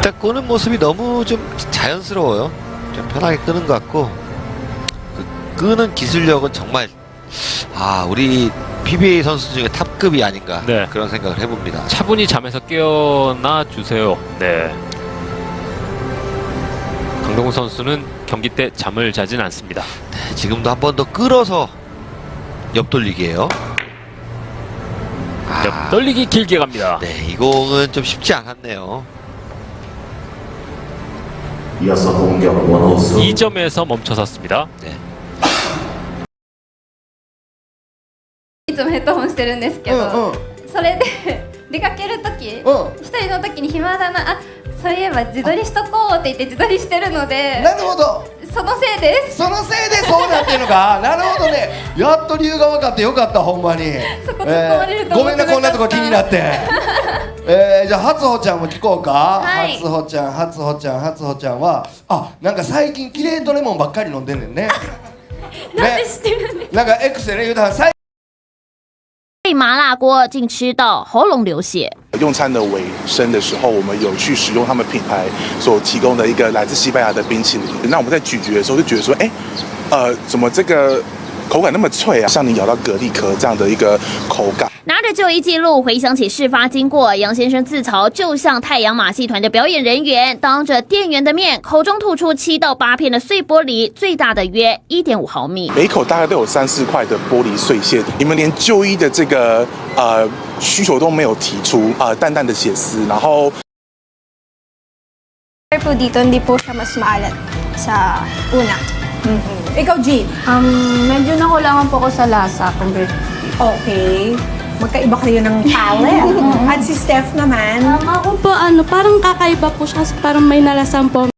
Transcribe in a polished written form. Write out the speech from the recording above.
일단 끄는 모습이 너무 좀 자연스러워요. 좀 편하게 끄는 것 같고 그 끄는 기술력은 정말 우리 PBA 선수 중에 탑급이 아닌가 네. 그런 생각을 해봅니다. 차분히 잠에서 깨어나 주세요. 네. 강동우 선수는 경기 때 잠을 자진 않습니다. 네, 지금도 한 번 더 끌어서 옆돌리기예요. 옆돌리기 길게 갑니다. 네, 이 공은 좀 쉽지 않았네요. 이어서 공격 원호수 2점에서 멈춰섰습니다. 네. いつもヘッドホンしてるんですけど、うんうんそれで出かけるとき、うん一人のときに暇だな、そういえば自撮りしとこうって言って自撮りしてるので、なるほど、そのせいです。そのせいでそうなってんのか。なるほどね、やっと理由が分かってよかった、ほんまに。そこ突っ込まれるとごめんな、思ってなかったこんなとこ気になってじゃあ初穂ちゃんも聞こうか。はい初穂ちゃんはなんか最近キレートレモンばっかり飲んでんねんね。なんで知ってるんですか？なんか X でね言うたら最被麻辣锅竟吃到喉咙流血。用餐的尾声的时候，我们有去使用他们品牌所提供的一个来自西班牙的冰淇淋。那我们在咀嚼的时候就觉得说，怎么这个口感那么脆啊，像你咬到蛤蜊壳这样的一个口感。拿着就医记录回想起事发经过，杨先生自嘲就像太阳马戏团的表演人员，当着店员的面，口中吐出7到8片的碎玻璃，最大的约1.5毫米，每一口大概都有3-4块的玻璃碎屑。你们连就医的这个需求都没有提出，淡淡的血丝，然后。 po dito, hindi po siya mas maalat sa una. Ikaw, Jean? Medyo nakulangan po ako sa lasa compared to Okay. Magkaiba kayo ng palate. At si Steph naman? Ako po, parang kakaiba po siya kasi parang may nalasan po.